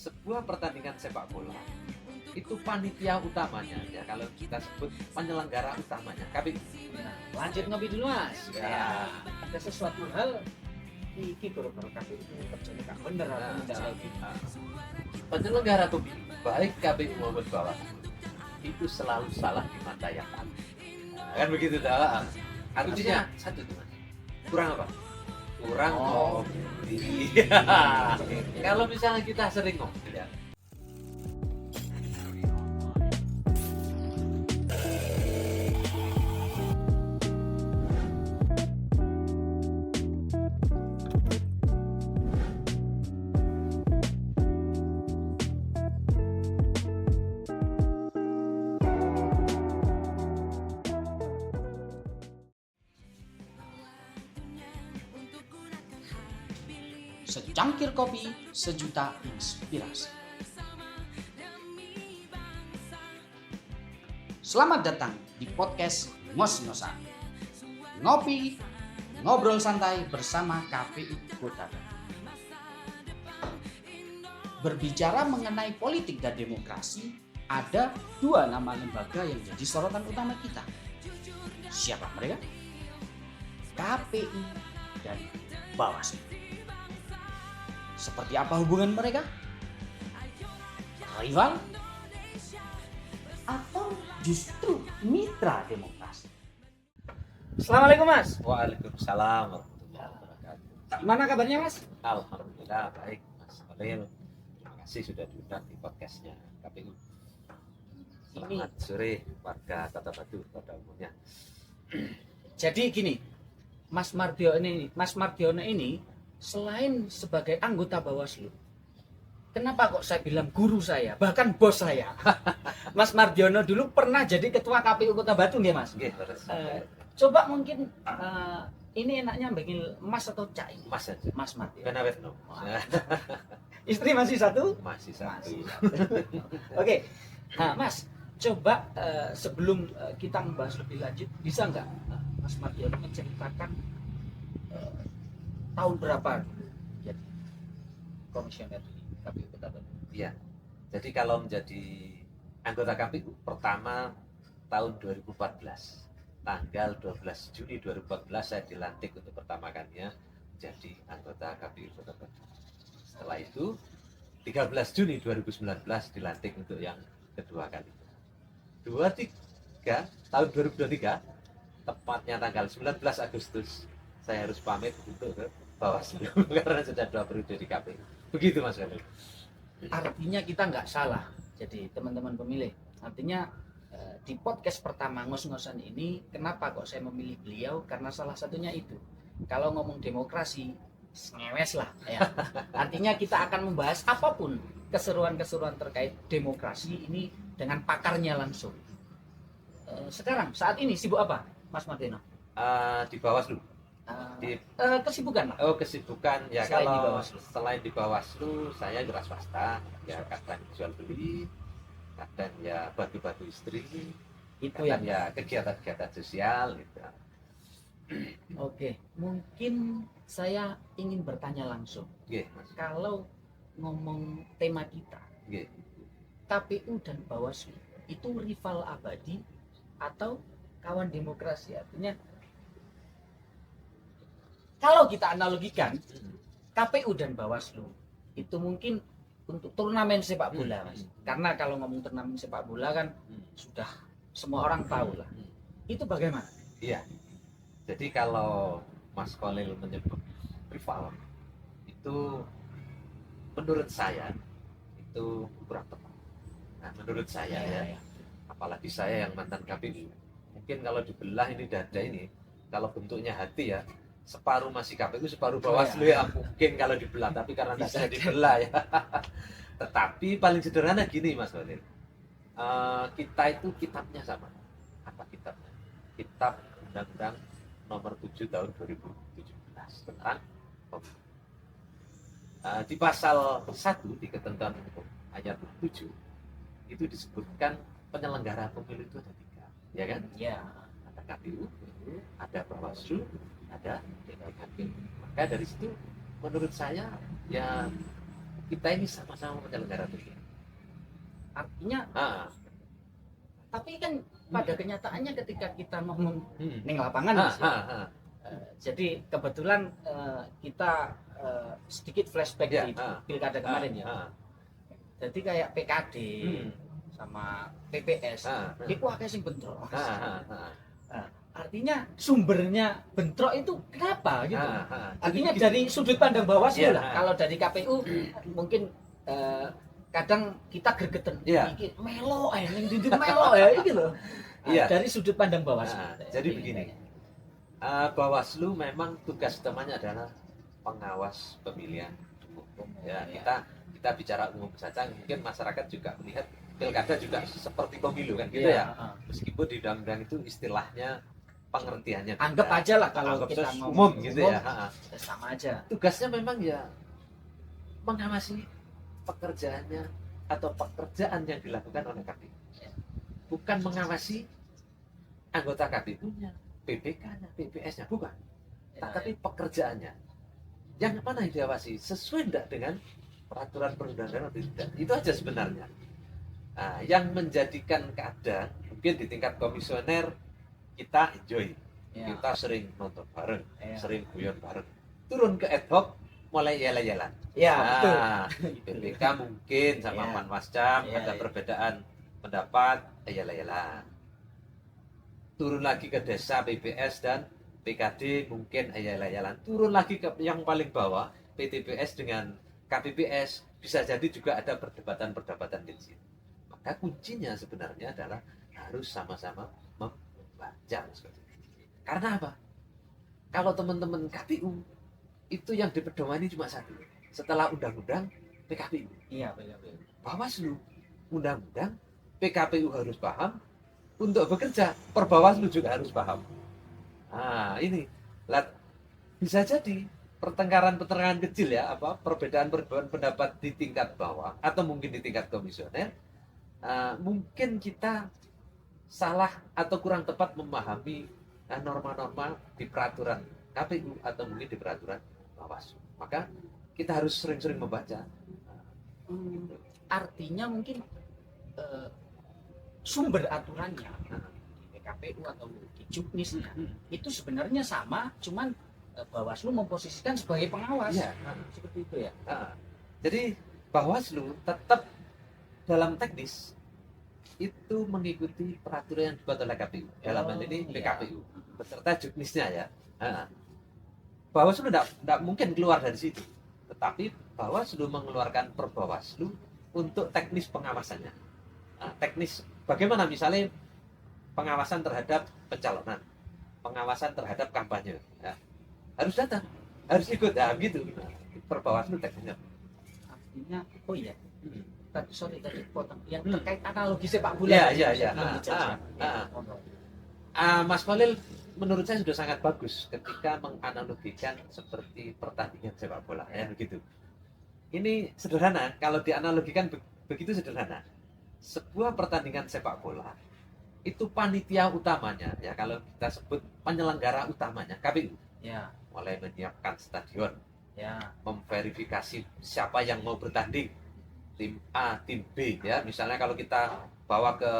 sebuah pertandingan sepak bola itu panitia utamanya ya, kalau kita sebut penyelenggara utamanya KPU. Nah, lanjut ngopi dulu Mas. Ya. Ada sesuatu hal iki baru-baru KPU kerjanya gak bener atau Nah, tidak lagi. penyelenggara pemilu baik KPU maupun Bawaslu itu selalu salah di mata yang lain. Kan begitu dah. Artinya satu tuh Mas. Kurang apa? Kurang ngopi. Kalau misalnya kita sering ngopi ya, Secangkir kopi, sejuta inspirasi. Selamat datang di podcast Ngos-Ngosan. Ngopi, ngobrol santai bersama KPU Kota Batu. Berbicara mengenai politik dan demokrasi, ada dua nama lembaga yang jadi sorotan utama kita. Siapa mereka? KPU dan Bawaslu. Seperti apa hubungan mereka? Rival? Atau justru mitra demokrasi? Assalamualaikum Mas. Waalaikumsalam warahmatullahi wabarakatuh. Gimana kabarnya Mas? Alhamdulillah baik Mas Khalil. Terima kasih sudah diundang di podcastnya KPU. Selamat sore warga Kota Batu pada umumnya. Jadi gini, Mas Mardiono ini selain sebagai anggota Bawaslu, kenapa kok saya bilang guru saya, bahkan bos saya? Mas Mardiono dulu pernah jadi ketua KPU Kota Batu nggih Mas? Nggih, terus. Coba mungkin ini enaknya panggil Mas atau Cai? Mas aja. Mas Mardiono. Kenapa no? Istri masih satu? Masih satu. Oke. Nah, Mas, coba sebelum kita membahas lebih lanjut, bisa nggak Mas Mardiono menceritakan tahun berapa jadi komisioner di KPU Kota Batu? Iya. Jadi kalau menjadi anggota KPU pertama tahun 2014. Tanggal 12 Juni 2014 saya dilantik untuk pertama kalinya jadi anggota KPU Kota Batu. Setelah itu 13 Juni 2019 dilantik untuk yang kedua kali. tahun 2023 tepatnya tanggal 19 Agustus saya harus pamit untuk ke Bawaslu karena sudah 2 periode di KPU. Begitu Mas Khalil. Artinya kita nggak salah, jadi teman-teman pemilih. Artinya di podcast pertama Ngos-Ngosan ini, kenapa kok saya memilih beliau? Karena salah satunya itu, kalau ngomong demokrasi, ngewes lah ya. Artinya kita akan membahas apapun keseruan-keseruan terkait demokrasi ini dengan pakarnya langsung. Sekarang saat ini sibuk apa Mas Mardiono? Di Bawaslu. Kesibukan lah. Oh, kesibukan ya. Selain di kalau Bawaslu. selain di Bawaslu saya wira swasta ya, kadang jual beli, kadang ya batu-batu istri, Itu kadang yang ya kegiatan-kegiatan sosial gitu. Oke, mungkin saya ingin bertanya langsung. Nggih, Mas. Kalau ngomong tema kita, Nggih. KPU dan Bawaslu itu rival abadi atau kawan demokrasi? Artinya kalau kita analogikan KPU dan Bawaslu itu mungkin untuk turnamen sepak bola, Mas. Karena kalau ngomong turnamen sepak bola kan sudah semua orang tahu lah. Itu bagaimana? Iya. Jadi kalau Mas Khalil menyebut rival itu menurut saya itu kurang tepat. Nah, menurut saya ya, apalagi saya yang mantan KPU, mungkin kalau dibelah ini dada ini, kalau bentuknya hati ya, separuh masih KPU, separuh Bawaslu ya, mungkin kalau dibelah, tapi karena tidak bisa dibelah ya. Tetapi paling sederhana gini Mas Khalil, kita itu kitabnya sama. Apa kitabnya? Kitab Undang-Undang Nomor 7 Tahun 2017 tentang pemilu. Di pasal 1 di ketentuan hukum ayat 7 itu disebutkan penyelenggara pemilu itu ada 3, ya kan? Ya. Ada KPU, ada Bawaslu, ada DPRD. Maka dari situ menurut saya ya kita ini sama-sama penyelenggara pilihan. Artinya, Ah, tapi kan pada kenyataannya ketika kita ngomong hmm. ning lapangan Ah, Mas, ya. ah, ah. Jadi kebetulan kita sedikit flashback Ya, di ah, pilkada kemarin ya. ah, Jadi kayak PKD hmm. sama PPS, Ah, itu akeh sing bentrok. ah, ah, ah. Artinya sumbernya bentrok itu kenapa gitu? Ah, ah. Artinya Jadi dari sudut pandang Bawaslu Iya, lah. ah. Kalau dari KPU mungkin kadang kita gregeten. Iya. Iki melo ning ndi melo ya iki lho. Iya. Dari sudut pandang Bawaslu. Nah, jadi begini. Bawaslu memang tugas utamanya adalah pengawas pemilihan umum. Ya, kita bicara umum saja, mungkin masyarakat juga melihat pilkada juga seperti pemilu kan gitu ya. Meskipun di undang-undang itu istilahnya pengertiannya Anggap beda. aja lah kalau Anggap kita saja ngomong umum gitu ya. sama aja. Tugasnya memang ya mengawasi pekerjaannya atau pekerjaan yang dilakukan oleh KPU. Bukan mengawasi anggota KPU-nya, PPK-nya, PPS-nya, bukan. Tapi pekerjaannya. Yang mana yang diawasi? Sesuai tidak dengan peraturan perundang-undangan atau tidak? Itu aja sebenarnya. Nah, yang menjadikan keadaan, mungkin di tingkat komisioner, kita enjoy. Ya. Kita sering nonton bareng, Ya. sering guyon bareng. Turun ke ad hoc, mulai yela-yelan. Ya, betul. PPK mungkin sama Ya. Panwascam Ya, ada ya. perbedaan pendapat, yela-yelan. Turun lagi ke desa PPS dan PKD mungkin yela-yelan. Turun lagi ke yang paling bawah, PTPS dengan KPPS, bisa jadi juga ada perdebatan-perdebatan kecil. Maka kuncinya sebenarnya adalah harus sama-sama membaca. Karena apa? Kalau teman-teman KPU itu yang dipedomani cuma satu. Setelah undang-undang PKPU. Iya, betul. Bawaslu, undang-undang PKPU harus paham. Untuk bekerja, Perbawaslu juga harus paham. Nah, ini bisa jadi pertengkaran-pertengkaran kecil ya, perbedaan-perbedaan pendapat di tingkat bawah atau mungkin di tingkat komisioner. Mungkin kita salah atau kurang tepat memahami norma-norma di peraturan KPU atau mungkin di peraturan Bawaslu. Maka kita harus sering-sering membaca. Artinya mungkin sumber aturannya di PKPU atau di Juknisnya itu sebenarnya sama, cuman Bawaslu memposisikan sebagai pengawas. Iya. Seperti itu ya. Jadi Bawaslu tetap dalam teknis itu mengikuti peraturan yang dibuat oleh KPU. Dalam hal ini iya. PKPU beserta Juknisnya ya. Bawaslu tidak mungkin keluar dari situ. Tetapi Bawaslu mengeluarkan Perbawaslu untuk teknis pengawasannya. Teknis bagaimana misalnya pengawasan terhadap pencalonan, pengawasan terhadap kampanye. Harus datang, harus ikut, gitu. Perbawaslu teknisnya. Artinya, oh iya, tadi potong. Yang Hmm. terkait analogi sepak bola. Iya. Belum dijawab. Mas Khalil menurut saya sudah sangat bagus ketika menganalogikan seperti pertandingan sepak bola ya begitu. Ini sederhana, kalau dianalogikan begitu sederhana. Sebuah pertandingan sepak bola itu panitia utamanya ya, kalau kita sebut penyelenggara utamanya KPU. Ya, Mulai menyiapkan stadion, ya. memverifikasi siapa yang mau bertanding, tim A, tim B ya. Misalnya kalau kita bawa ke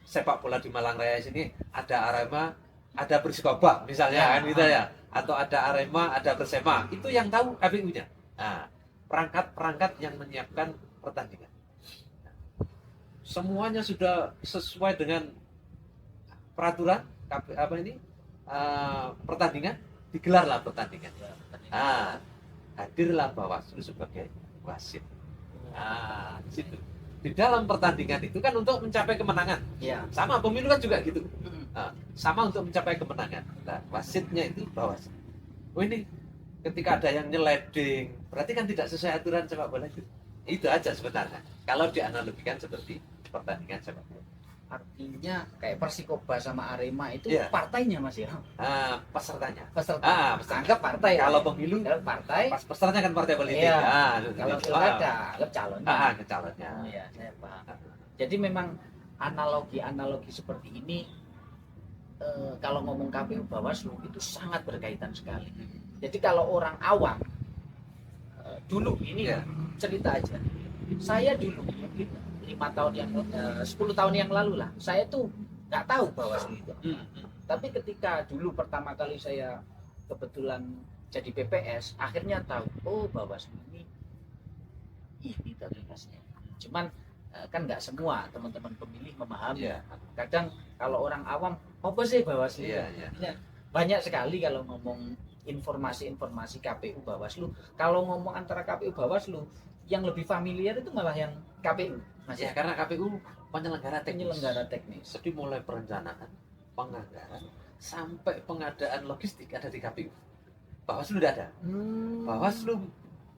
sepak bola di Malang Raya sini, ada Arema, ada Persikabo misalnya kan gitu ya. Atau ada Arema, ada Persema. Itu yang tahu KPU-nya. Nah, perangkat-perangkat yang menyiapkan pertandingan. Semuanya sudah sesuai dengan peraturan pertandingan, digelarlah pertandingan. Hadirlah Bawaslu sebagai wasit. Di situ. Di dalam pertandingan itu kan untuk mencapai kemenangan. Ya. Sama pemilu kan juga gitu. Sama untuk mencapai kemenangan. Nah, wasitnya itu Bawaslu. Ini ketika ada yang nyeleding, berarti kan tidak sesuai aturan sepak bola itu. Itu aja sebenarnya. Kalau dianalogikan seperti pertandingan sepak bola. Artinya kayak Persikoba sama Arema itu Iya. partainya Mas ya. Pesertanya. Peserta. Peserta. Anggap partai. Kalau pemilu, Kalau partai, pesertanya kan partai politik. Iya. Gitu. kalau pilkada, anggap calonnya. Ke calonnya. Oh, ya, saya paham. Jadi memang analogi seperti ini kalau ngomong KPU Bawaslu itu sangat berkaitan sekali. Jadi kalau orang awam dulu ini Iya. cerita aja. Saya dulu mungkin 10 tahun yang lalu lah. Saya tuh nggak tahu Bawaslu itu. Tapi ketika dulu pertama kali saya kebetulan jadi PPS, akhirnya tahu, oh Bawaslu ini tugasnya. Cuman kan nggak semua teman-teman pemilih memahami. Iya. Kadang kalau orang awam, apa sih Bawaslu? Iya, iya. Ya, banyak sekali kalau ngomong informasi-informasi KPU Bawaslu. Kalau ngomong antara KPU Bawaslu, yang lebih familiar itu malah yang KPU. Mas Ya, karena KPU penyelenggara teknis. penyelenggara teknis. Jadi mulai perencanaan, penganggaran, sampai pengadaan logistik ada di KPU. Bawaslu tidak ada. Bawaslu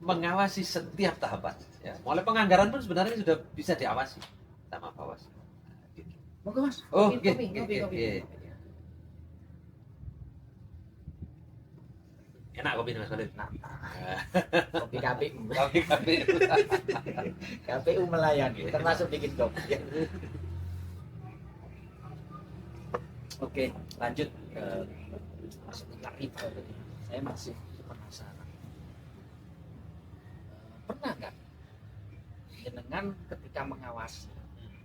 mengawasi setiap tahapan. Ya, mulai penganggaran pun sebenarnya sudah bisa diawasi sama Bawaslu. Gitu. Monggo Mas. Oh, Kopi, oke, kopi. oke. Enak kopi Mas Khalid. Nah, kopi KPU. Kopi KPU. KPU melayani, termasuk bikin kopi. Oke, lanjut ke seputar itu. Saya masih penasaran. Pernah nggak jenengan ketika mengawasi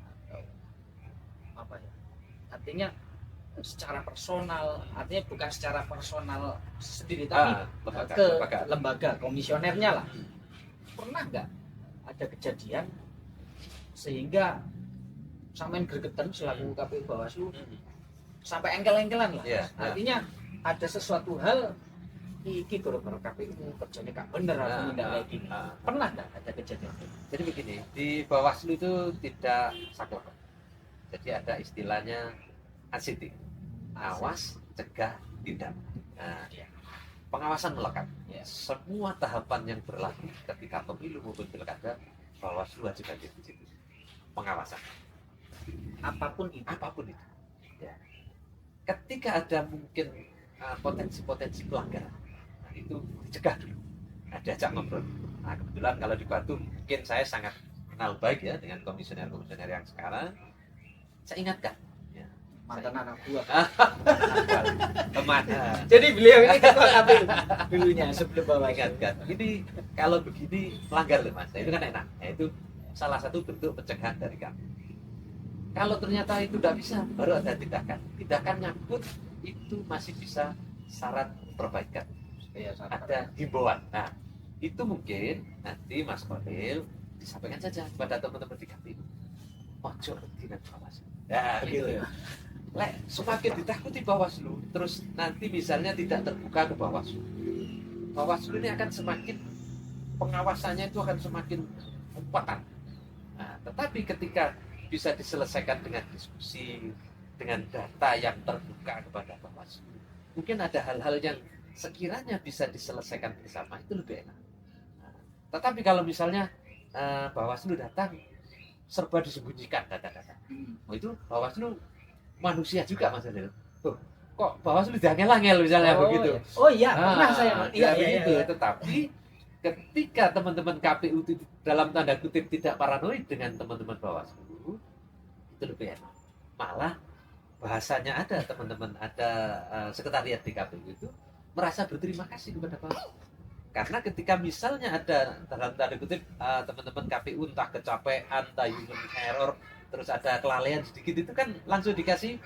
atau apa ya? Artinya secara personal, artinya bukan secara personal sendiri, tapi ke lembaga komisionernya lah. Pernah nggak ada kejadian sehingga sampean gregetan selaku KPU Bawaslu sampai engkel-engkelan lah. Iya, Artinya ada sesuatu hal iki gara-gara KPU kerjanya gak bener atau tidak kayak gini. Pernah nggak ada kejadian? Jadi begini, di Bawaslu itu tidak saklek. Jadi ada istilahnya ACT, awas, cegah, tindak. Nah, pengawasan melekat. Ya. Semua tahapan yang berlaku ketika pemilu maupun pilkada, Bawaslu wajib hadir di situ. Pengawasan, Apapun itu. apapun itu. Ya. Ketika ada mungkin potensi-potensi pelanggaran, nah, itu dicegah dulu. Diajak ngobrol. Nah, kebetulan kalau di Batu mungkin saya sangat kenal baik ya dengan komisioner-komisioner yang sekarang. Saya ingatkan. Ya. Mantan anak buah. Teman. Jadi beliau ini ketua KPU dulunya sebelum Bawaslu. Ingatkan. Ini kalau begini melanggar loh Mas. Nah, itu kan enak. Nah, itu salah satu bentuk pencegahan dari kami. Kalau ternyata itu tidak bisa, baru ada tindakan. Tindakan nyangkut itu masih bisa syarat perbaikan. Ya, Ada himbauan. Nah, itu mungkin nanti Mas Kolil disampaikan saja kepada teman-teman di KPU. Ojo dengan Bawaslu. Nah, gitu. Lek, semakin ditakuti Bawaslu, terus nanti misalnya tidak terbuka ke Bawaslu. Bawaslu ini akan semakin pengawasannya itu akan semakin kuat. Nah, tetapi ketika bisa diselesaikan dengan diskusi, dengan data yang terbuka kepada Bawaslu, mungkin ada hal-hal yang sekiranya bisa diselesaikan bersama, itu lebih enak. Nah, tetapi kalau misalnya Bawaslu datang serba disembunyikan data-data, oh, itu Bawaslu manusia juga Mas Adil. Tuh, kok Bawaslu diangel-angel misalnya begitu. Iya. Oh iya, pernah saya. Iya, begitu. iya. Tetapi ketika teman-teman KPU itu dalam tanda kutip tidak paranoid dengan teman-teman Bawaslu, itu lebih enak. Malah bahasanya ada teman-teman, ada sekretariat di KPU itu merasa berterima kasih kepada Bawaslu. Karena ketika misalnya ada dalam tanda kutip teman-teman KPU entah kecapean, entah human error, terus ada kelalaian sedikit, itu kan langsung dikasih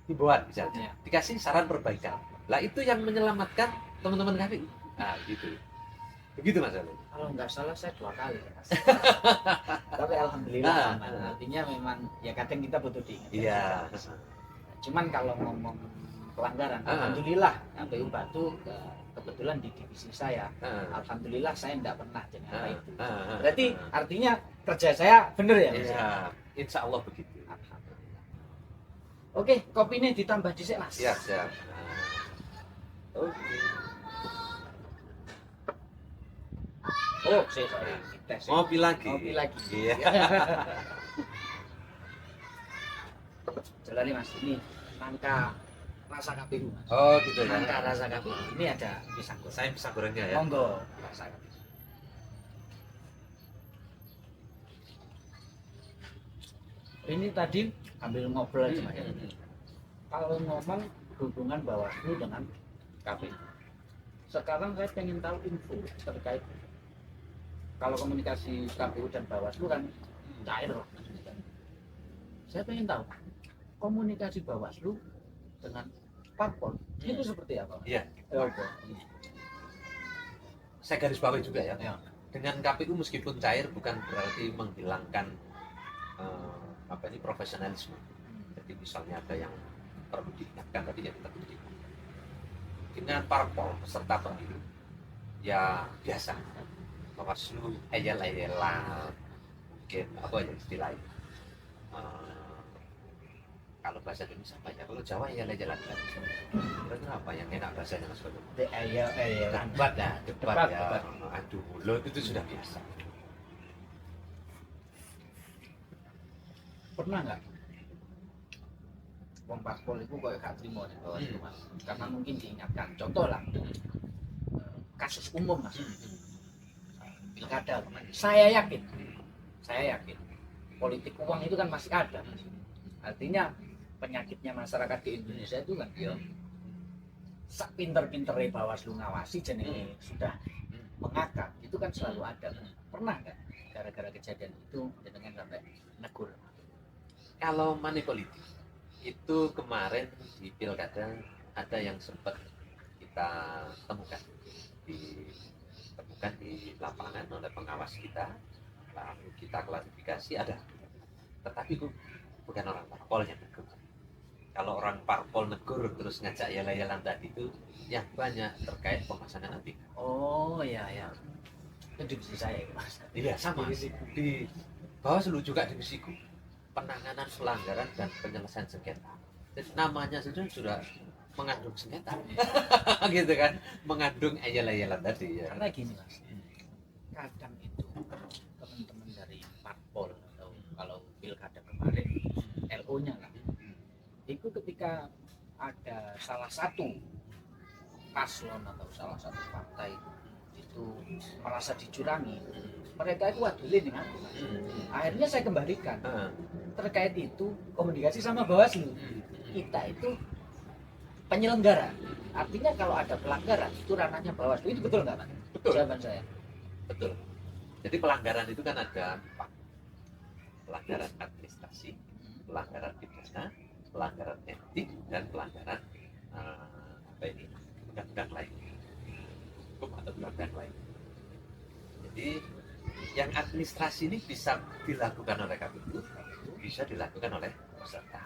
himbauan misalnya, dikasih saran perbaikan. Lah itu yang menyelamatkan teman-teman KPU. Nah, gitu. Begitu Mas Ali. Kalau nggak salah saya 2 kali. Mas. Tapi alhamdulillah aman. Artinya memang ya kadang kita butuh diingatkan. Iya. Cuman kalau ngomong pelanggaran, alhamdulillah KPU Batu kebetulan di divisi saya. Alhamdulillah saya tidak pernah dengan itu. Berarti artinya kerja saya benar ya? Iya. Insya Allah begitu. Alhamdulillah. Oke, kopinya ditambah dhisik Mas. Siap, siap. Oke. Oh, saya tes. Ngopi lagi. Ngopi lagi. Iya. Jalani Mas, ini nangka rasa KPU Mas. Oh, gitu ya. Nangka rasa KPU. Ini ada pisang goreng. Saya pisang gorengnya ya. Monggo, rasa KPU. Ini tadi ambil ngobrol aja Mas. Kalau ngomong hubungan Bawaslu dengan KPU. Sekarang saya pengen tahu info terkait kalau komunikasi KPU dan Bawaslu kan cair loh. Saya pengen tahu komunikasi Bawaslu dengan parpol itu seperti apa? Iya. Oke. Saya garis bawahi juga ya. Ya. Dengan KPU meskipun cair bukan berarti menghilangkan profesionalisme. Jadi misalnya ada yang perlu diingatkan tadi yang tetap diingatkan. Dengan parpol peserta pemilu ya biasa. Bawaslu eyel-eyelan, mungkin apa ya istilahnya. Kalau bahasa Indonesia apa ya? Kalau Jawa eyel-eyelan. Berarti apa yang enak bahasanya Mas Bado? Debat ya, debat ya. Adu mulut itu sudah biasa. Pernah nggak wong parpol itu kayak gak terima di Bawaslu Mas? Karena mungkin diingatkan. Contoh lah kasus umum Mas. Pilkada kemarin. Saya yakin politik uang itu kan masih ada Mas. Artinya penyakitnya masyarakat di Indonesia itu kan ya sak pinter-pintere Bawaslu ngawasi jenenge sudah mengakar itu kan selalu ada. Pernah nggak gara-gara kejadian itu dengan sampai negur? Kalau money politik itu kemarin di pilkada ada yang sempat kita temukan di lapangan oleh pengawas kita, lalu kita klasifikasi ada, tetapi bukan orang parpol yang negur. Kalau orang parpol negur terus ngajak yel-yelan tadi itu yang banyak terkait pemasangan anti. Oh ya. Itu divisi saya Mas. Iya sama. Di Bawaslu juga divisiku penanganan pelanggaran dan penyelesaian sengketa. Jadi namanya saja sudah mengandung sengketa, gitu kan, mengandung eyel-eyelan tadi ya. Karena gini Mas, kadang itu teman-teman dari parpol atau kalau pilkada kemarin LO-nya lah, itu ketika ada salah satu paslon atau salah satu partai itu merasa dicurangi, mereka itu wadulin dengan akhirnya saya kembalikan terkait itu komunikasi sama Bawaslu. Kita itu penyelenggara, artinya kalau ada pelanggaran itu ranahnya Bawaslu, itu betul nggak Mas? Betul. Jawaban saya. Betul. Jadi pelanggaran itu kan ada 4. Pelanggaran administrasi, pelanggaran pidana, pelanggaran etik, dan pelanggaran undang-undang lain, hukum atau undang-undang lain. Jadi yang administrasi ini bisa dilakukan oleh KPU, bisa dilakukan oleh peserta.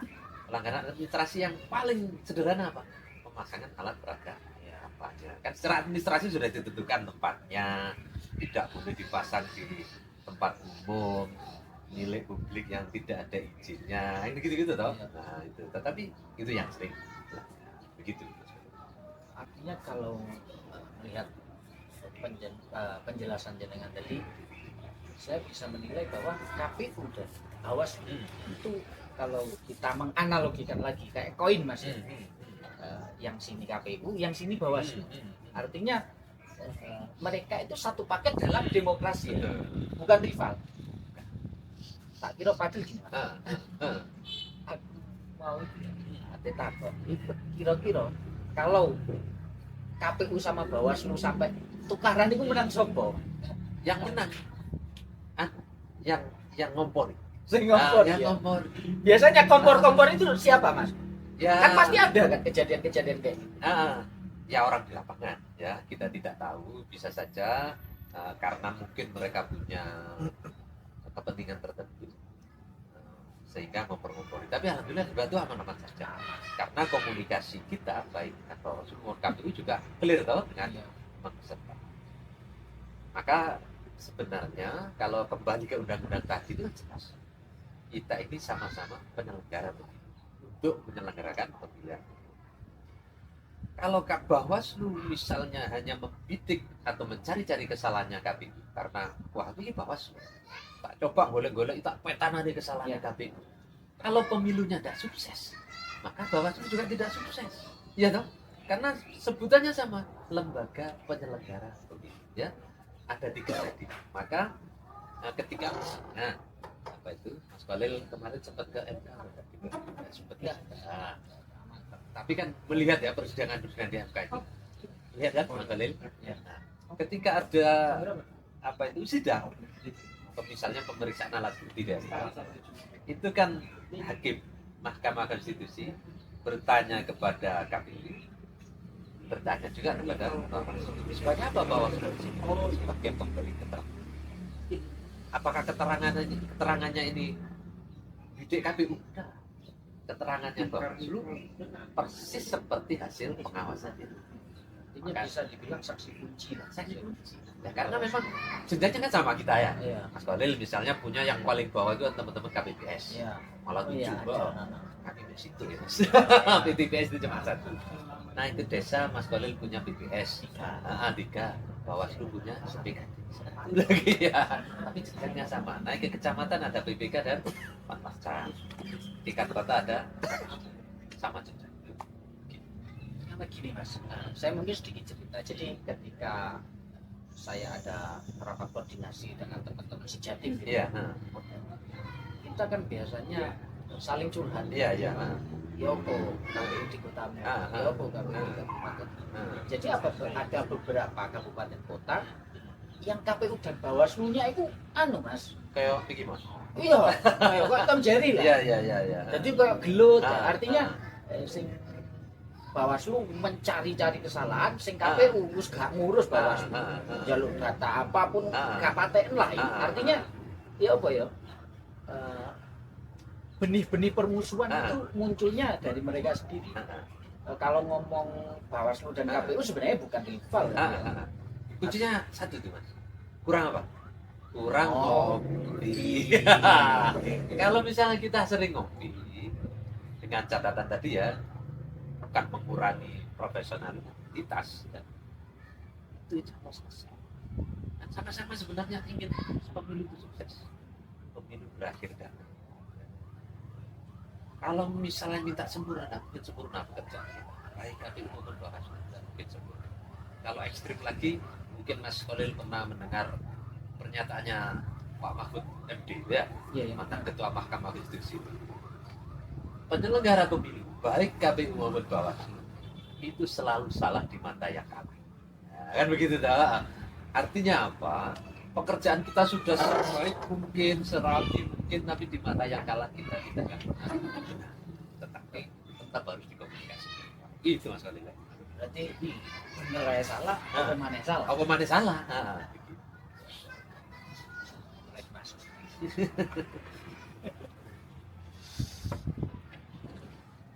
Pelanggaran administrasi yang paling sederhana apa? Pemasangan alat peraga. Ya, apa aja. Kan secara administrasi sudah ditentukan tempatnya, tidak boleh dipasang di tempat umum, milik publik yang tidak ada izinnya. Ini gitu-gitu toh. Nah, itu. Tetapi itu yang sering. Begitu. Artinya kalau melihat penjelasan jenengan tadi, saya bisa menilai bahwa KPU dan Bawaslu itu kalau kita menganalogikan lagi kayak koin Mas, yang sini KPU, yang sini Bawaslu. Artinya mereka itu satu paket dalam demokrasi, bukan rival. Tak kira Fadil gini Mas. Aku mau ate takon, kira-kira kalau KPU sama Bawaslu sampai tukaran itu menang sopo? Yang menang yang ngompor. Sing ngompor. Yang Ya. ngompor. Biasanya kompor-kompor itu siapa Mas? Ya. Kan pasti ada kan kejadian-kejadian kayak gitu. Ya orang di lapangan ya, kita tidak tahu, bisa saja karena mungkin mereka punya kepentingan tertentu sehingga ngompor-ngompor. Tapi alhamdulillah juga itu aman-aman saja karena komunikasi kita baik atau semua KPU juga clear toh dengan peserta. Maka sebenarnya kalau kembali ke undang-undang tadi itu jelas kita ini sama-sama penyelenggara pemilu untuk menyelenggarakan pemilihan. Kalau Bawaslu misalnya hanya membidik atau mencari-cari kesalahannya KPU karena wah ini Bawaslu tak coba golek-golek tak petanane kesalahannya KPU. Kalau pemilunya tidak sukses, maka Bawaslu juga tidak sukses. Ya toh? Karena sebutannya sama, lembaga penyelenggara pemilu ya. Ada 3 tadi. Maka ketika apa itu Mas Balil kemarin sempat ke MK sempat ya. Tapi kan melihat ya persidangan di MK itu lihat kan Mas Balil ya. Ketika ada apa itu sidang, atau misalnya pemeriksaan alat bukti dari itu kan hakim Mahkamah Konstitusi bertanya kepada KPU, bertanya juga kepada Bawaslu. Sebagai apa Bawaslu sebagai pemberi keterangan? Apakah keterangannya ini bidik KPU? Nah, keterangannya Bawaslu persis seperti hasil pengawasan itu. Artinya bisa dibilang saksi kunci lah. Saksi kunci. Ya, karena memang jenjangnya kan sama kita ya. Iya. Mas Kolil misalnya punya yang paling bawah itu teman-teman KPPS. Iya. Malah Oh, iya, 7. ada. KPPS itu ya Mas. PTPS itu cuma 1. Nah itu desa Mas Kolil punya PPS 3. Bawaslu punya SPK lagi ya. Tapi jenjangnya sama. Naik ke kecamatan ada PPK dan Panwasca. Tingkat kota ada sama jenjang. Karena gini mas, saya mungkin sedikit cerita. Jadi ketika saya ada rapat koordinasi dengan teman-teman sejatim, gitu, Iya. kita kan biasanya saling curhat. Iya iya. Yopo KPU di kotamu, Yopo KPU di kabupaten. Jadi ada beberapa kabupaten kota yang KPU dan Bawaslu-nya itu mas. Kayak Piki Mas. Iya, kayak Tom Jerry lah. Iya. Jadi kayak gelut, artinya sing Bawaslu mencari-cari kesalahan, sing KPU wis gak ngurus Bawaslu. Jaluk data apapun gak paten lah. Artinya ya apa ya? Benih-benih permusuhan itu munculnya dari mereka sendiri. Kalau ngomong Bawaslu dan KPU sebenarnya bukan rival. Kuncinya satu tuh Mas. Kurang apa? Kurang Oh. ngopi. Kalau misalnya kita sering ngopi dengan catatan tadi ya, bukan mengurangi profesionalitas ya. Itu sama selesai. Dan sama-sama sebenarnya ingin pemilu itu sukses, pemilu berakhir damai. Kalau misalnya minta sempurna, mungkin sempurna bekerja. Baik KPU maupun Bawaslu mungkin sempurna. Kalau ekstrim lagi, mungkin Mas Kolil pernah mendengar pernyataannya Pak Mahfud MD ya, mantan Ketua Mahkamah Konstitusi. Penyelenggara pemilu, baik KPU maupun Bawaslu, itu selalu salah di mata yang kalah. Nah, kan begitu dah. Artinya apa? Pekerjaan kita sudah sebaik mungkin, serapi mungkin, tapi di mata yang kalah kita tidak akan benar. Tetapi tetap harus dikomunikasikan. Itu Mas Kolil. Berarti bener ya salah, apa mana salah? Apa mana salah?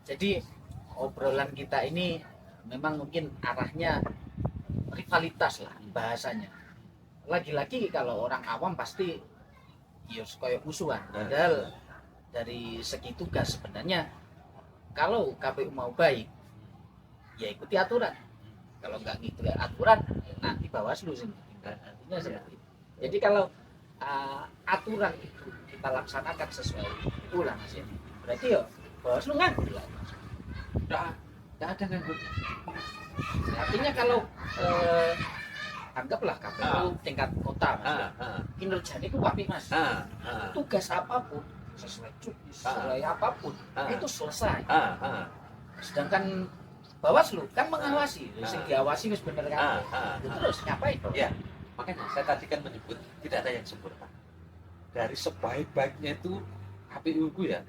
Jadi obrolan kita ini memang mungkin arahnya rivalitas lah bahasanya. Lagi-lagi kalau orang awam pasti ya kayak musuhan. Padahal dari segi tugas sebenarnya kalau KPU mau baik ya ikuti aturan. Kalau nggak ngikuti aturan nanti Bawaslu sih. Artinya seperti itu. Jadi kalau aturan itu kita laksanakan sesuai aturan Mas ya. Berarti ya Bawaslu nganggur lah. Nggak ada nganggur. Artinya kalau anggaplah KPU tingkat kota Mas ya. Kinerjanya itu apik Mas. Tugas apapun sesuai cuti, sesuai apapun itu selesai. Sedangkan Bawaslu kan mengawasi, sing diawasi wis bener kan. Terus ngapain? Ya, makanya saya tadi kan menyebut tidak ada yang sempurna. Dari sebaik-baiknya itu KPU ku ya,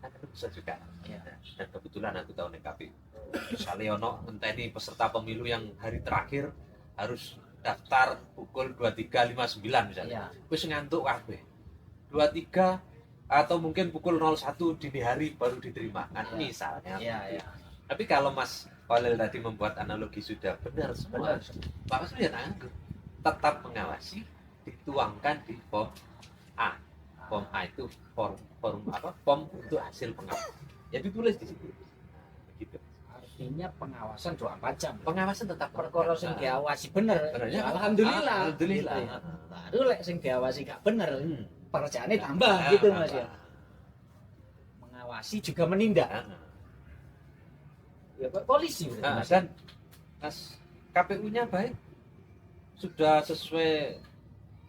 akan bisa juga. Ya. Dan kebetulan aku tahu nih KPU. Misalnya ono ngenteni peserta pemilu yang hari terakhir harus daftar pukul 23.59 misalnya. Wis ngantuk kabeh. 23 atau mungkin pukul 01 dini hari baru diterima kan misalnya. Tapi kalau Mas Kolil tadi membuat analogi sudah benar semua. Bawaslu ya nganggur. Tetap mengawasi, dituangkan di form A. Form A itu form apa? Form untuk hasil pengawasan. Ya ditulis di situ. Begitu. Artinya pengawasan 24 jam. Pengawasan tetap Perkara sing diawasi bener. Ya, alhamdulillah. Alhamdulillah. Gitu ya. Baru lek sing diawasi gak bener, pekerjaannya tambah gitu Mas ya. Mengawasi juga menindak. Ya polisi Mas. Dan Mas KPU-nya baik. Sudah sesuai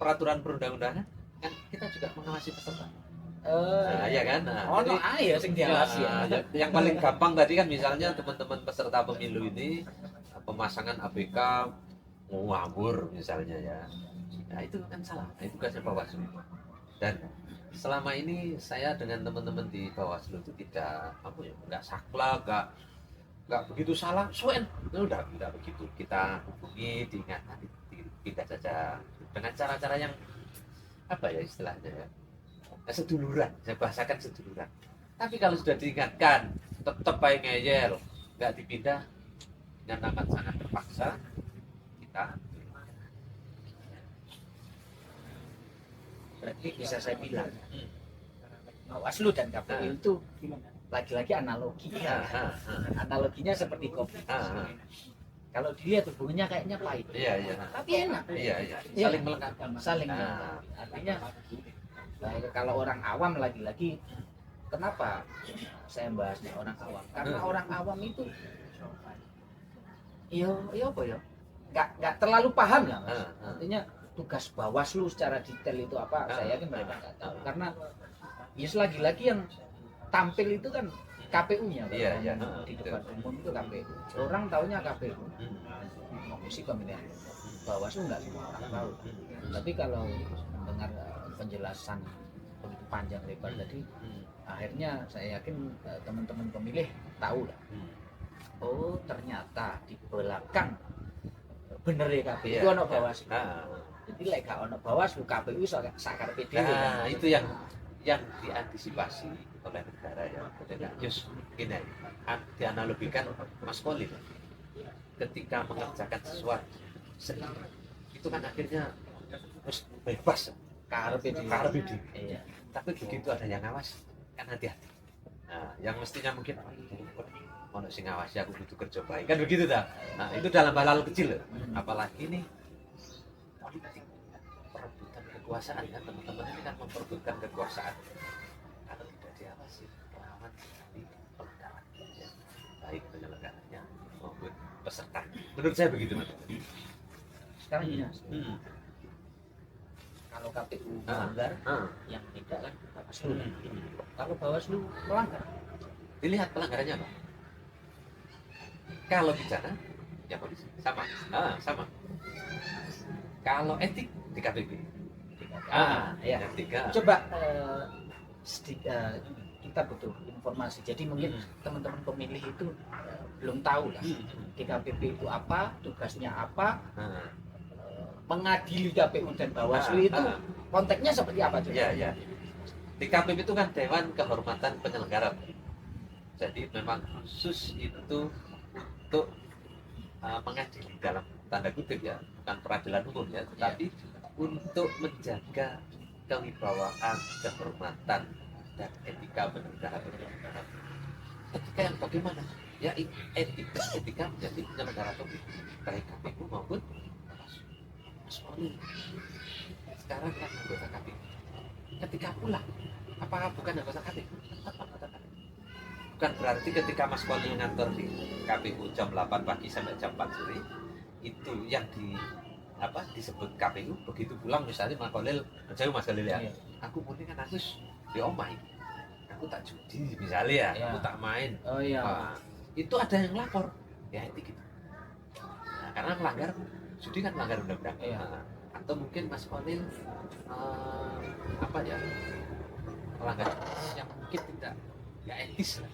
peraturan perundang-undangan kan kita juga mengawasi peserta. Ya kan. Ono ae sing diawasi ya. Yang paling gampang tadi kan misalnya teman-teman peserta pemilu ini pemasangan ABK ngawur misalnya ya. Nah itu kan salah. Nah, itu tugasnya Bawaslu. Dan selama ini saya dengan teman-teman di Bawaslu itu tidak apa ya, nggak saklek, nggak begitu salah, suen. Itu udah begitu. Kita hubungi, diingatkan, dipindah saja dengan cara-cara yang apa ya istilahnya ya, seduluran. Saya bahasakan seduluran. Tapi kalau sudah diingatkan, tetap baik ngeyel, nggak dipindah dengan amat sangat terpaksa, kita Berarti bisa saya bilang Bawaslu dan KPU itu lagi-lagi analogi. Analoginya seperti kopi. Kalau dilihat hubungannya kayaknya pahit, Iya. tapi enak. Iya. Iya. Saling melengkapi. Saling melengkapi. Artinya kalau orang awam lagi-lagi, kenapa saya bahasnya orang awam? Karena orang awam itu yo apa ya? Nggak terlalu paham lah, Mas. Artinya tugas Bawaslu secara detail itu apa? Saya yakin mereka nggak tahu. Karena ya lagi-lagi yang tampil itu kan KPU-nya, Iya. Di depan umum itu KPU. Orang taunya KPU, Komisi Pemilihan. Bawaslu nggak semua orang tahu. Tapi kalau mendengar penjelasan begitu panjang lebar tadi, akhirnya saya yakin teman-teman pemilih tahu lah. Oh ternyata di belakang bener ya KPU itu ono Bawaslu. Jadi lek gak ono Bawaslu, KPU sakarepe dhewe. Nah, itu yang diantisipasi oleh negara ya. Just gini, dianalogikan Mas Kolil ketika mengerjakan sesuatu sendiri, itu kan akhirnya harus bebas Karepe dhewe. Iya. tapi begitu ada yang ngawas kan hati-hati. Nah, yang mestinya mungkin ono sing ngawasi aku butuh kerja baik kan begitu dah. Nah, itu dalam hal kecil loh. Apalagi nih politik, perebutan kekuasaan kan, teman-teman ini kan memperebutkan kekuasaan. Kalau tidak diawasi, rawan sekali pelanggaran ya, baik penyelenggaranya maupun peserta. Menurut saya begitu, Mas. Sekarang gini, Mas. Kalau KPU melanggar, yang tidak kan Bawaslu. Kalau Bawaslu melanggar, Dilihat pelanggarannya apa. Kalau pidana, ya polisi sama, sama. Kalau etik di KPP. ya. Etika. Coba kita butuh informasi. Jadi mungkin teman-teman pemilih itu belum tahu lah DKPP itu apa, tugasnya apa, mengadili KPU dan Bawaslu itu konteksnya seperti apa juga? Iya. Di KPP itu kan Dewan Kehormatan Penyelenggara. Jadi memang khusus itu untuk mengadili dalam tanda kutip ya, bukan peradilan hukum ya, tetapi untuk menjaga kewibawaan, kehormatan dan etika penyelenggara. Etika yang bagaimana? Ya etika menjadi penyelenggara pemilu baik KPU maupun Bawaslu. Sekarang kan anggota KPU. Ketika pulang, apakah bukan anggota KPU? Bukan berarti ketika Mas Kolil ngantor di KPU jam 8 pagi sampai jam 4 sore itu yang disebut KPU. Begitu pulang misalnya Mas Kolil, Mas Kolil ya, aku murni kan aku di omah ini, aku tak judi misalnya ya, aku tak main. Itu ada yang lapor, ya itu gitu. Nah, karena melanggar judi kan melanggar undang-undang. Atau mungkin Mas Kolil melanggar yang mungkin tidak etis lah.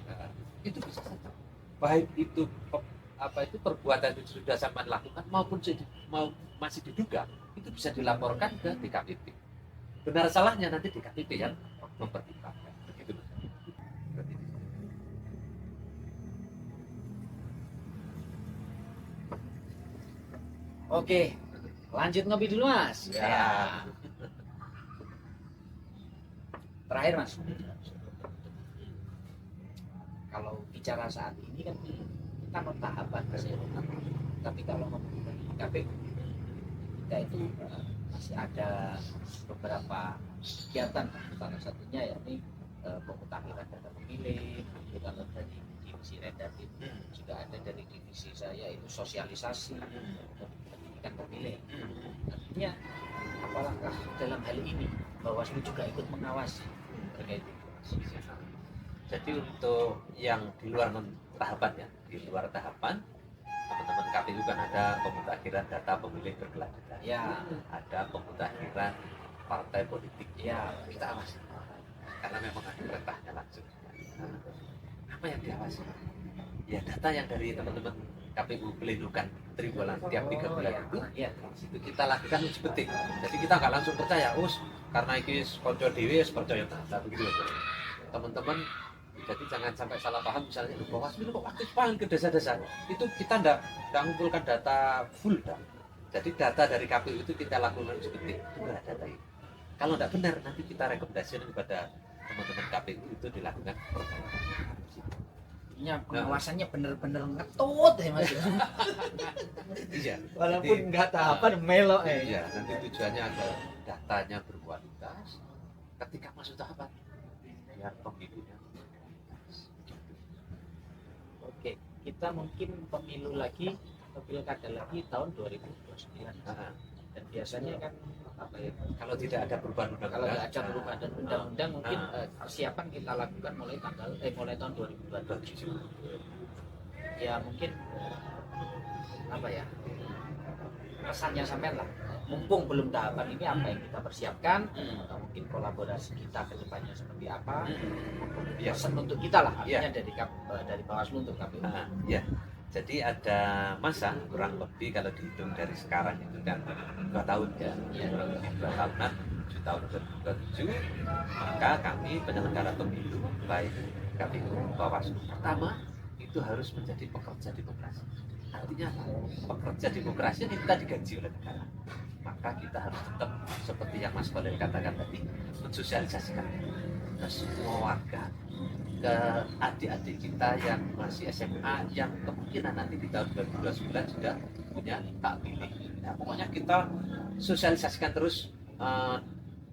Itu bisa saja. Baik itu perbuatan itu sudah sampai lakukan maupun masih diduga, itu bisa dilaporkan ke DKPP. Benar salahnya nanti DKPP yang mempertimbangkan. Begitu. Oke, lanjut ngopi dulu Mas. Ya. Terakhir Mas. Kalau bicara saat ini kan kita tahapan Mas ya. Tapi kalau ngomongin KPU kita itu masih ada beberapa kegiatan, salah satunya yakni pemutakhiran data pemilih. Kalau dari divisi Redatif juga ada dari divisi saya itu sosialisasi pendidikan pemilih. Artinya apakah dalam hal ini Bawaslu juga ikut mengawasi terkait itu? Jadi untuk yang di luar tahapan ya, di luar tahapan teman-teman KPU kan ada pemutakhiran data pemilih berkelanjutan, Ya, ada pemutakhiran partai politik, ya. kita awasi karena memang ada perintahnya langsung. Nah, apa yang diawasi? Ya data yang dari teman-teman KPU pelindungan triwulan tiap 3 bulan Ya. itu kita lakukan uji petik. Jadi kita nggak langsung percaya, karena ini konco dewi percaya data begitu aja. Teman-teman, jadi jangan sampai salah paham misalnya Bawaslu kok aktif paling ke desa-desa. Itu kita nggak mengumpulkan data full dah. Jadi data dari KPU itu kita lakukan uji petik. Itu data itu. Kalau nggak benar nanti kita rekomendasikan kepada teman-teman KPU itu dilakukan perbaikan. Artinya pengawasannya bener-bener ngetut ya Mas. Iya. Walaupun Jadi, nggak tahapan melok Iya, nanti tujuannya agar datanya berkualitas. Ketika masuk tahapan, biar pemilunya berkualitas. Oke, kita mungkin pemilu lagi, pilkada lagi tahun 2029. Nah, Dan biasanya kan apa ya? kalau tidak ada perubahan Kalau undang-undang, nggak ada perubahan dan undang-undang mungkin Nah. persiapan kita lakukan mulai tahun 2027. Ya mungkin apa ya? Pesannya sampean lah. Mumpung belum tahapan ini apa yang kita persiapkan, atau mungkin kolaborasi kita ke depannya seperti apa. Iya. Pesan untuk kita lah, Iya. artinya dari Bawaslu untuk KPU. Ya. Jadi ada masa kurang lebih kalau dihitung dari sekarang itu kan 2 tahun ya, kurang lebih 2 tahunan, 7 tahun 2027, maka kami penyelenggara pemilu baik KPU, Bawaslu pertama itu harus menjadi pekerja demokrasi. Artinya apa? Pekerja demokrasi yang kita digaji oleh negara. Maka kita harus tetap seperti yang Mas Kolil katakan tadi, mensosialisasikan ke semua warga, ke adik-adik kita yang masih SMA yang kemungkinan nanti di tahun 2029 sudah punya hak pilih. Nah, pokoknya kita sosialisasikan terus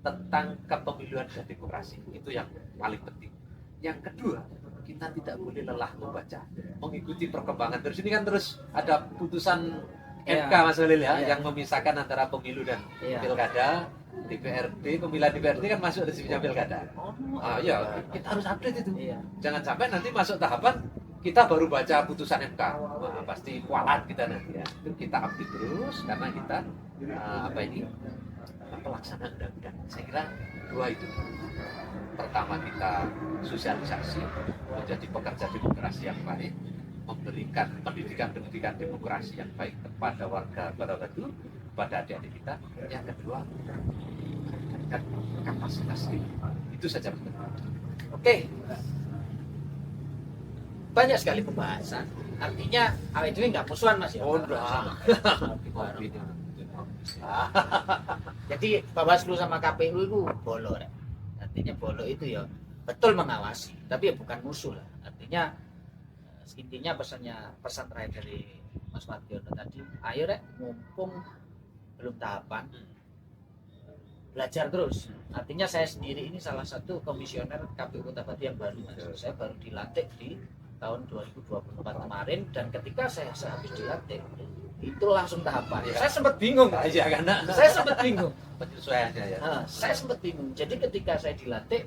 tentang kepemiluan dan demokrasi. Itu yang paling penting. Yang kedua, kita tidak boleh lelah membaca, mengikuti perkembangan terus. Ini kan terus ada putusan MK Iya. Mas Lil ya, Iya. yang memisahkan antara pemilu dan Iya. pilkada. DPRD, pemilihan DPRD kan masuk resminya pilkada. Ya, kita harus update itu. Iya. Jangan sampai nanti masuk tahapan kita baru baca putusan MK. Wah, pasti kualat kita nanti ya. Itu kita update terus karena kita pelaksanaan undang-undang. Saya kira dua itu. Pertama kita sosialisasi menjadi pekerja demokrasi yang baik, memberikan pendidikan demokrasi yang baik kepada warga Barawadu, kepada adik-adik kita. Yang kedua, meningkatkan kapasitas diri. Itu saja. Oke. Banyak sekali pembahasan. Artinya awet dhewe nggak musuhan Mas ya. Oh, enggak. Jadi Bawaslu sama KPU itu bolo rek. Artinya bolo itu ya betul mengawasi, tapi ya bukan musuh lah. Artinya intinya pesan terakhir dari Mas Mardiono tadi, ayo rek mumpung belum tahapan belajar terus. Artinya saya sendiri ini salah satu komisioner KPU Kota Batu yang baru Mas. Saya baru dilantik di tahun 2024 kemarin dan ketika saya habis dilantik itu langsung tahapan. Ya. Saya sempat bingung. Iya karena Saya sempat bingung. penyesuaiannya ya. Saya sempat bingung. Jadi ketika saya dilantik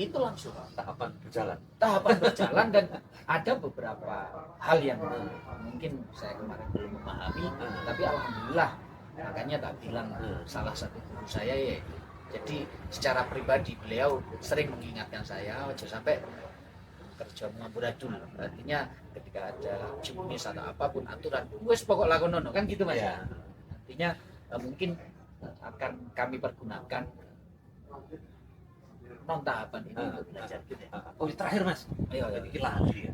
itu langsung Tahapan berjalan. tahapan berjalan dan ada beberapa hal yang mungkin saya kemarin belum memahami, tapi alhamdulillah makanya tak bilang salah satu guru saya ya. Jadi secara pribadi beliau sering mengingatkan saya ojo sampai kerja mengamburadul. Artinya ketika ada juknis atau apapun aturan, wes pokok lakonono kan gitu Mas. Ya. Artinya mungkin akan kami pergunakan non tahapan ini untuk belajar gitu ya. Oh, terakhir Mas. Ayo, Jadi kita lagi ya.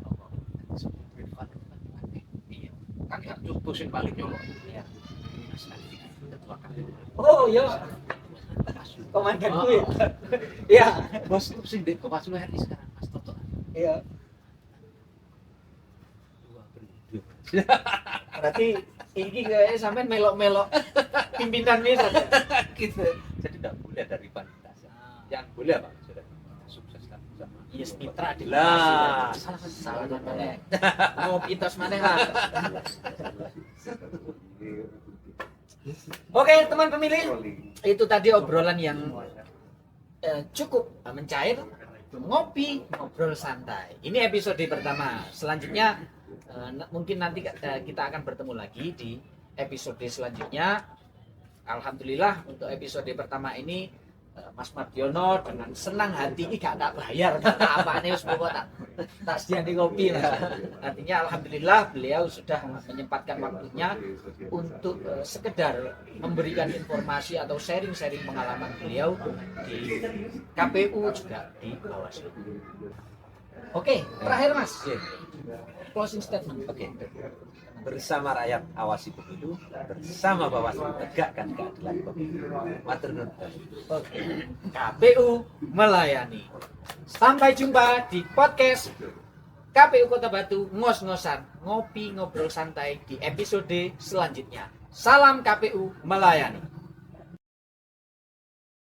Iya. Kan kan cukup sing paling nyolok. Iya. Mas nanti ketua KPU. Oh iya, komandanku ya. Iya. Bos itu sing di Kopasulu RI sekarang Mas Toto. Iya. 2 periode. Berarti ini kayaknya sampai melok-melok pimpinan ini saja. Gitu. Jadi tidak boleh ada rivalitas. Yang boleh apa? Sudah sukses kan sama. Yes, mitra di Lah, salah mana? Mau pintas mana lah. Oke, teman pemilih, itu tadi obrolan yang cukup mencair, ngopi, ngobrol santai. Ini episode pertama. Selanjutnya Mungkin nanti kita akan bertemu lagi di episode selanjutnya. Alhamdulillah untuk episode pertama ini Mas Mardiono dengan senang hati ini gak tak bayar apa nih tak sediani kopi Mas. Artinya alhamdulillah beliau sudah menyempatkan waktunya untuk sekedar memberikan informasi atau sharing-sharing pengalaman beliau di KPU juga di Bawaslu. Oke, terakhir Mas. Closing statement. Oke. Bersama rakyat awasi pemilu, bersama Bawaslu tegakkan keadilan pemilu. Matur nuwun. Oke. KPU melayani. Sampai jumpa di podcast KPU Kota Batu ngos-ngosan ngopi ngobrol santai di episode selanjutnya. Salam KPU melayani.